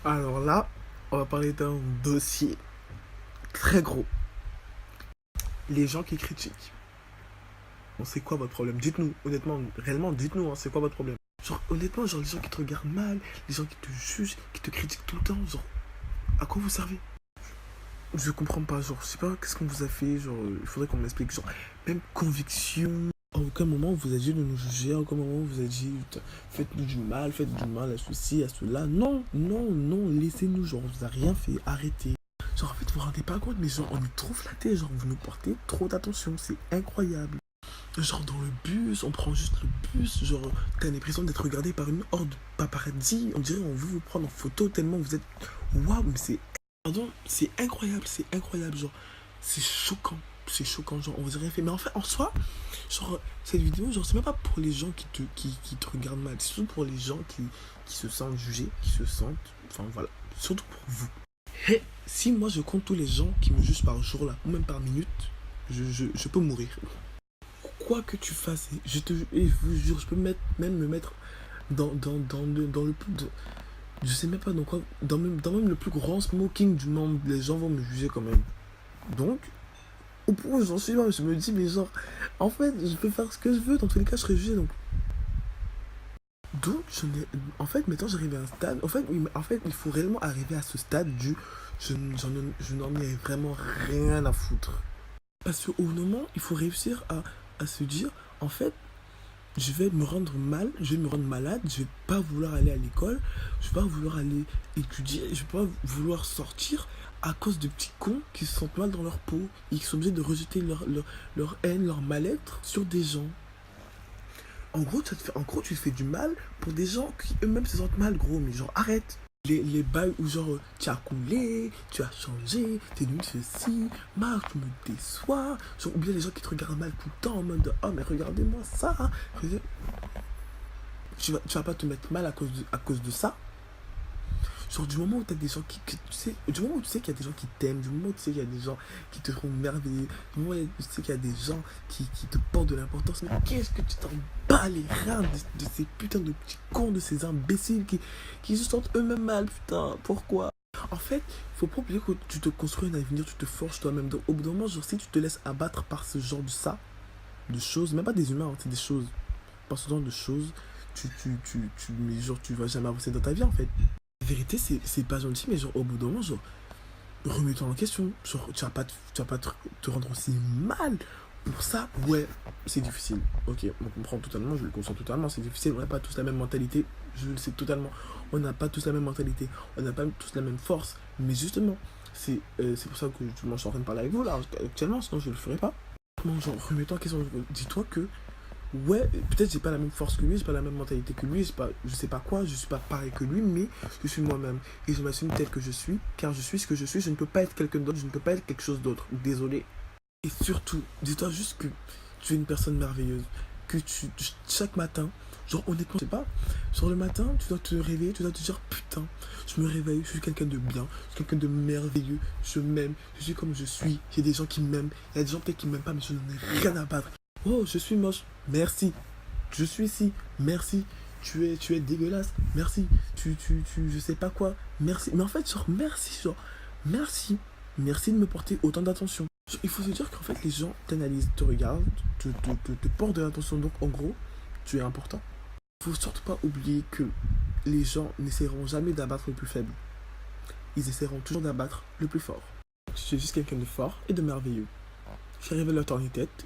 Alors là, on va parler d'un dossier très gros. Les gens qui critiquent. Bon, c'est quoi votre problème? Dites-nous, honnêtement, réellement, dites-nous, hein, c'est quoi votre problème? Genre, honnêtement, genre, les gens qui te regardent mal, les gens qui te jugent, qui te critiquent tout le temps, genre, à quoi vous servez? Je comprends pas, genre, je sais pas, qu'est-ce qu'on vous a fait, genre, il faudrait qu'on m'explique, genre, même conviction. À aucun moment on vous a dit de nous juger, à aucun moment on vous a dit faites-nous du mal, faites du mal à ceci, à cela. Non, non, non, laissez-nous, genre, on vous a rien fait, arrêtez. Genre, en fait, vous vous rendez pas compte, mais genre, on est trop flattés, genre, vous nous portez trop d'attention, c'est incroyable. Genre, dans le bus, on prend juste le bus, genre, t'as l'impression d'être regardé par une horde de paparazzi. On dirait on veut vous prendre en photo tellement vous êtes. Waouh, mais c'est. Pardon, c'est incroyable, genre, c'est choquant, genre, on vous a rien fait. Mais en fait, en soi, genre, cette vidéo, genre, c'est même pas pour les gens qui te regardent mal, c'est surtout pour les gens qui se sentent jugés, qui se sentent. Enfin, voilà, surtout pour vous. Et si moi je compte tous les gens qui me jugent par jour là, ou même par minute, je peux mourir. Quoi que tu fasses, et je vous jure, je peux même me mettre dans le plus. Je sais même pas dans quoi. Dans même le plus grand smoking du monde, les gens vont me juger quand même. Donc, au point où j'en suis là, je me dis, mais genre, en fait, je peux faire ce que je veux, dans tous les cas, je serai jugé. Donc en fait, maintenant, j'arrive à un stade. En fait, il faut réellement arriver à ce stade du. Je n'en ai vraiment rien à foutre. Parce qu'au moment, il faut réussir à se dire, en fait, je vais me rendre mal, je vais me rendre malade, je vais pas vouloir aller à l'école, je vais pas vouloir aller étudier, je vais pas vouloir sortir à cause de petits cons qui se sentent mal dans leur peau et qui sont obligés de rejeter leur haine, leur mal-être sur des gens. En gros, tu te fais du mal pour des gens qui eux-mêmes se sentent mal, gros, mais genre arrête. Les bails où genre tu as coulé, tu as changé, t'es devenu ceci, Marc, tu me déçois, genre, ou bien les gens qui te regardent mal tout le temps en mode oh mais regardez-moi ça, tu vas pas te mettre mal à cause de ça. Genre du moment où t'as des gens tu sais, du moment où tu sais qu'il y a des gens qui t'aiment, du moment où tu sais qu'il y a des gens qui te font merveilleux, du moment où tu sais qu'il y a des gens qui te portent de l'importance, mais qu'est-ce que tu t'en bats les reins de ces putains de petits cons, de ces imbéciles qui se sentent eux-mêmes mal, putain, pourquoi? En fait, faut pas oublier que tu te construis un avenir, tu te forges toi-même. Donc au bout d'un moment, genre si tu te laisses abattre par ce genre de choses, même pas des humains, hein, c'est des choses, par ce genre de choses, mais genre tu vas jamais avancer dans ta vie en fait. La vérité, c'est pas gentil, mais genre, au bout d'un moment, genre, remets-toi en question. Genre, tu vas pas te rendre aussi mal pour ça. Ouais, c'est difficile. Ok, on comprend totalement, je le consens totalement, c'est difficile. On n'a pas tous la même mentalité, je le sais totalement. On n'a pas tous la même mentalité, on n'a pas tous la même force. Mais justement, c'est pour ça que je suis en train de parler avec vous là, actuellement, sinon je le ferais pas. Genre, remets-toi en question. Dis-toi que ouais, peut-être j'ai pas la même force que lui, j'ai pas la même mentalité que lui, je sais pas quoi, je suis pas pareil que lui, mais je suis moi-même. Et je m'assume tel que je suis, car je suis ce que je suis, je ne peux pas être quelqu'un d'autre, je ne peux pas être quelque chose d'autre. Désolé. Et surtout, dis-toi juste que tu es une personne merveilleuse, que chaque matin, genre honnêtement, je sais pas, genre le matin, tu dois te réveiller, tu dois te dire putain, je me réveille, je suis quelqu'un de bien, je suis quelqu'un de merveilleux, je m'aime, je suis comme je suis, il y a des gens qui m'aiment, il y a des gens peut-être qui m'aiment pas, mais je n'en ai rien à battre. Oh, je suis moche. Merci. Je suis ici. Merci. Tu es dégueulasse. Merci. Je sais pas quoi. Merci. Mais en fait, genre, merci. Genre, merci. Merci de me porter autant d'attention. Il faut se dire qu'en fait, les gens t'analysent, te regardent, te portent de l'attention. Donc, en gros, tu es important. Il faut surtout pas oublier que les gens n'essaieront jamais d'abattre le plus faible. Ils essaieront toujours d'abattre le plus fort. Je suis juste quelqu'un de fort et de merveilleux qui arrive à leur tournir tête,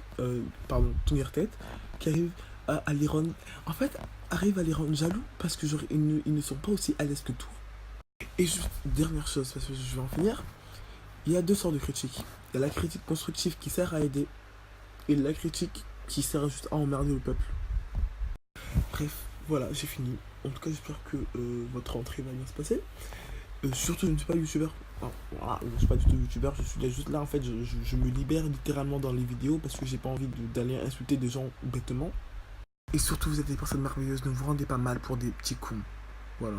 qui arrive à les rendre, en fait, arrive à les rendre jaloux parce que genre, ils ne sont pas aussi à l'aise que toi. Et juste, dernière chose, parce que je vais en finir, il y a deux sortes de critiques. Il y a la critique constructive qui sert à aider et la critique qui sert juste à emmerder le peuple. Bref, voilà, j'ai fini. En tout cas, j'espère que votre rentrée va bien se passer. Surtout, je ne suis pas youtubeur. Enfin, voilà, je ne suis pas du tout youtubeur, je suis juste là en fait, je me libère littéralement dans les vidéos parce que j'ai pas envie d'aller insulter des gens bêtement. Et surtout, vous êtes des personnes merveilleuses, ne vous rendez pas mal pour des petits cons. Voilà.